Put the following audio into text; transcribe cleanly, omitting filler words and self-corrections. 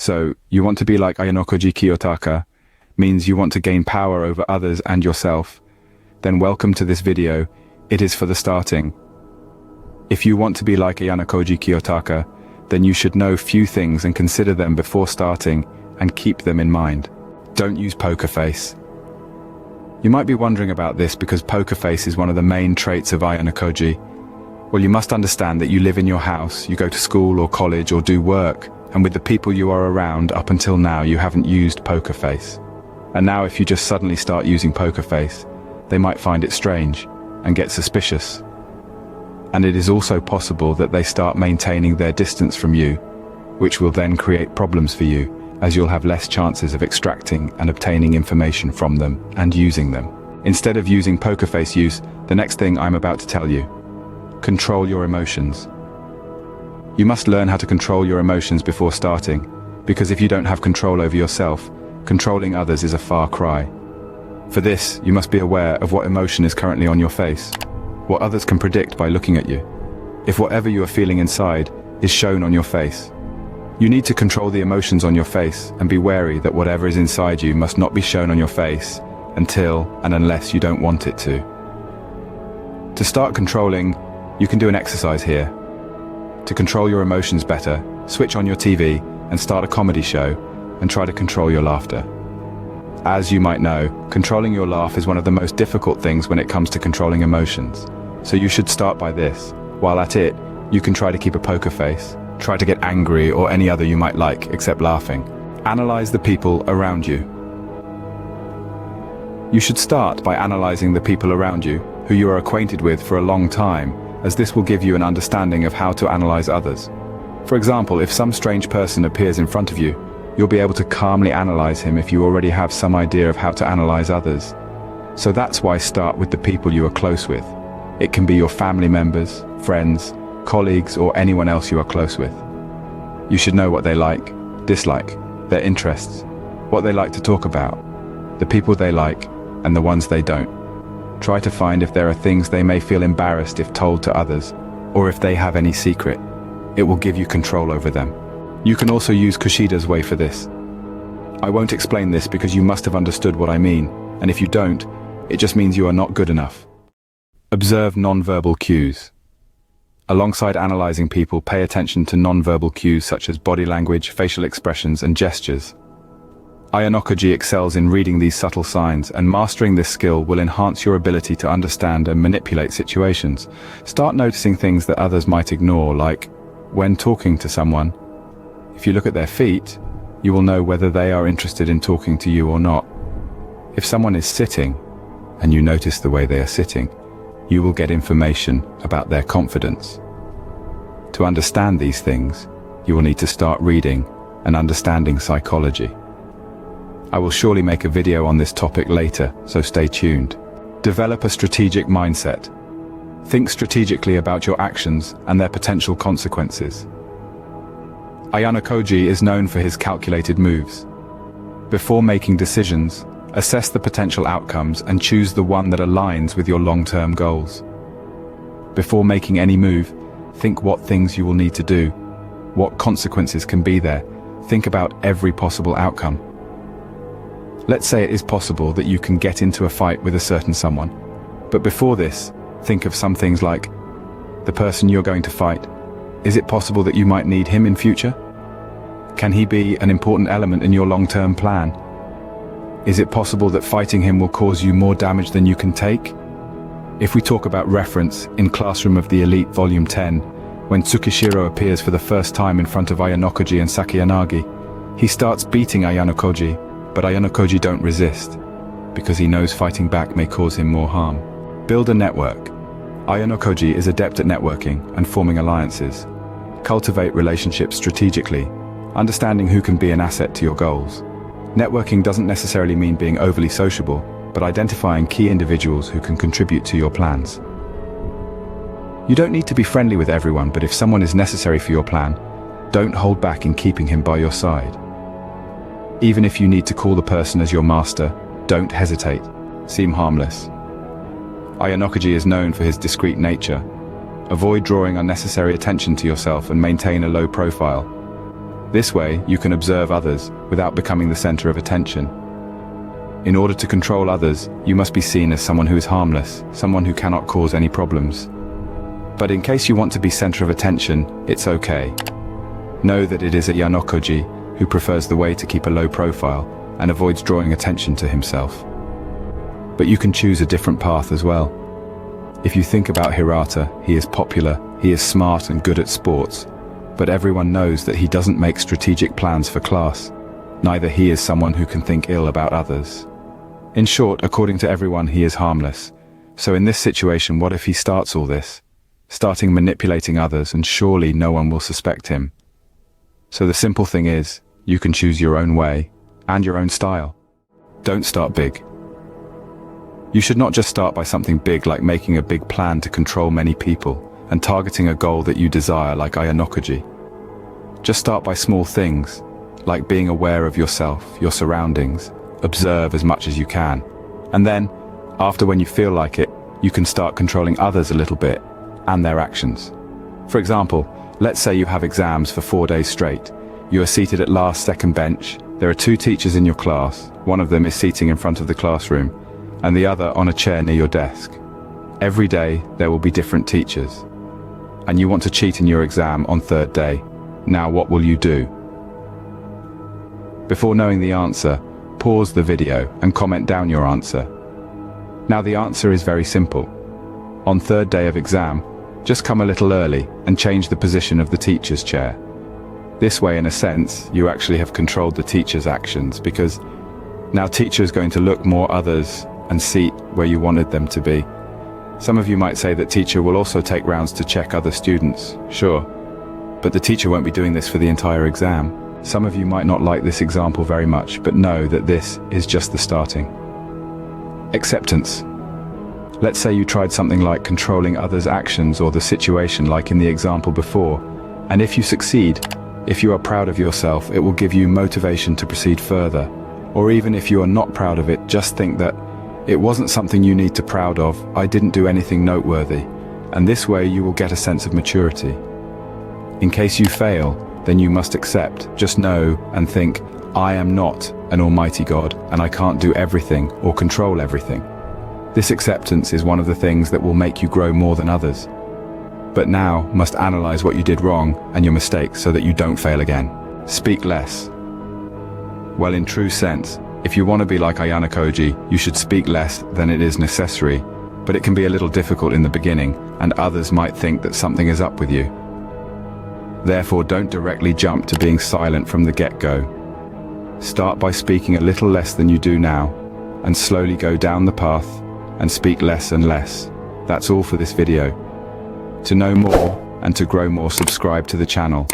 So, you want to be like Ayanokoji Kiyotaka, means you want to gain power over others and yourself. Then welcome to this video. It is for the starting. If you want to be like Ayanokoji Kiyotaka, then you should know few things and consider them before starting and keep them in mind. Don't use poker face. You might be wondering about this because poker face is one of the main traits of Ayanokoji. Well, you must understand that you live in your house, you go to school or college or do work, and with the people you are around up until now you haven't used poker face. And now if you just suddenly start using poker face, they might find it strange and get suspicious. And it is also possible that they start maintaining their distance from you, which will then create problems for you, as you'll have less chances of extracting and obtaining information from them and using them. Instead of using poker face use, the next thing I'm about to tell you: control your emotions. You must learn how to control your emotions before starting, because if you don't have control over yourself, controlling others is a far cry. For this, you must be aware of what emotion is currently on your face, what others can predict by looking at you, if whatever you are feeling inside is shown on your face. You need to control the emotions on your face and be wary that whatever is inside you must not be shown on your face until and unless you don't want it to. To start controlling, you can do an exercise here. To control your emotions better, switch on your TV and start a comedy show and try to control your laughter. As you might know, controlling your laugh is one of the most difficult things when it comes to controlling emotions. So you should start by this. While at it, you can try to keep a poker face. Try to get angry or any other you might like, except laughing. Analyze the people around you. You should start by analyzing the people around you, who you are acquainted with for a long time, as this will give you an understanding of how to analyze others. For example, if some strange person appears in front of you, you'll be able to calmly analyze him if you already have some idea of how to analyze others. So that's why start with the people you are close with. It can be your family members, friends, colleagues, or anyone else you are close with. You should know what they like, dislike, their interests, what they like to talk about, the people they like, and the ones they don't. Try to find if there are things they may feel embarrassed if told to others, or if they have any secret. It will give you control over them. You can also use Kushida's way for this. I won't explain this because you must have understood what I mean, and if you don't, it just means you are not good enough. Observe non-verbal cues. Alongside analyzing people, pay attention to non-verbal cues such as body language, facial expressions, and gestures. Ayanokoji excels in reading these subtle signs, and mastering this skill will enhance your ability to understand and manipulate situations. Start noticing things that others might ignore, like when talking to someone. If you look at their feet, you will know whether they are interested in talking to you or not. If someone is sitting, and you notice the way they are sitting, you will get information about their confidence. To understand these things, you will need to start reading and understanding psychology. I will surely make a video on this topic later, so stay tuned. Develop a strategic mindset. Think strategically about your actions and their potential consequences. Ayanokoji is known for his calculated moves. Before making decisions, assess the potential outcomes and choose the one that aligns with your long-term goals. Before making any move, think what things you will need to do, what consequences can be there. Think about every possible outcome. Let's say it is possible that you can get into a fight with a certain someone. But before this, think of some things like, the person you're going to fight, is it possible that you might need him in future? Can he be an important element in your long-term plan? Is it possible that fighting him will cause you more damage than you can take? If we talk about reference, in Classroom of the Elite Volume 10, when Tsukishiro appears for the first time in front of Ayanokoji and Sakiyanagi, he starts beating Ayanokoji, but Ayanokoji don't resist, because he knows fighting back may cause him more harm. Build a network. Ayanokoji is adept at networking and forming alliances. Cultivate relationships strategically, understanding who can be an asset to your goals. Networking doesn't necessarily mean being overly sociable, but identifying key individuals who can contribute to your plans. You don't need to be friendly with everyone, but if someone is necessary for your plan, don't hold back in keeping him by your side. Even if you need to call the person as your master, don't hesitate. Seem harmless. Ayanokoji is known for his discreet nature. Avoid drawing unnecessary attention to yourself and maintain a low profile. This way, you can observe others without becoming the center of attention. In order to control others, you must be seen as someone who is harmless, someone who cannot cause any problems. But in case you want to be center of attention, it's okay. Know that it is Ayanokoji who prefers the way to keep a low profile and avoids drawing attention to himself. But you can choose a different path as well. If you think about Hirata, he is popular, he is smart and good at sports, but everyone knows that he doesn't make strategic plans for class. Neither he is someone who can think ill about others. In short, according to everyone, he is harmless. So in this situation, what if he starts all this? Starting manipulating others, and surely no one will suspect him. So the simple thing is, you can choose your own way and your own style. Don't start big. You should not just start by something big like making a big plan to control many people and targeting a goal that you desire like Ayanokoji. Just start by small things, like being aware of yourself, your surroundings, observe as much as you can. And then, after when you feel like it, you can start controlling others a little bit and their actions. For example, let's say you have exams for 4 days straight. You are seated at last second bench. There are 2 teachers in your class. One of them is seating in front of the classroom, and the other on a chair near your desk. Every day, there will be different teachers. And you want to cheat in your exam on 3rd day. Now what will you do? Before knowing the answer, pause the video and comment down your answer. Now the answer is very simple. On 3rd day of exam, just come a little early and change the position of the teacher's chair. This way, in a sense, you actually have controlled the teacher's actions, because now teacher is going to look more others and seat where you wanted them to be. Some of you might say that teacher will also take rounds to check other students, sure, but the teacher won't be doing this for the entire exam. Some of you might not like this example very much, but know that this is just the starting. Acceptance. Let's say you tried something like controlling others' actions or the situation like in the example before, and if you succeed, if you are proud of yourself, it will give you motivation to proceed further. Or even if you are not proud of it, just think that it wasn't something you need to be proud of, I didn't do anything noteworthy, and this way you will get a sense of maturity. In case you fail, then you must accept, just know and think, I am not an almighty God, and I can't do everything or control everything. This acceptance is one of the things that will make you grow more than others. But now, must analyze what you did wrong and your mistakes so that you don't fail again. Speak less. Well, in true sense, if you want to be like Ayanokoji, you should speak less than it is necessary, but it can be a little difficult in the beginning, and others might think that something is up with you. Therefore, don't directly jump to being silent from the get-go. Start by speaking a little less than you do now, and slowly go down the path and speak less and less. That's all for this video. To know more and to grow more, subscribe to the channel.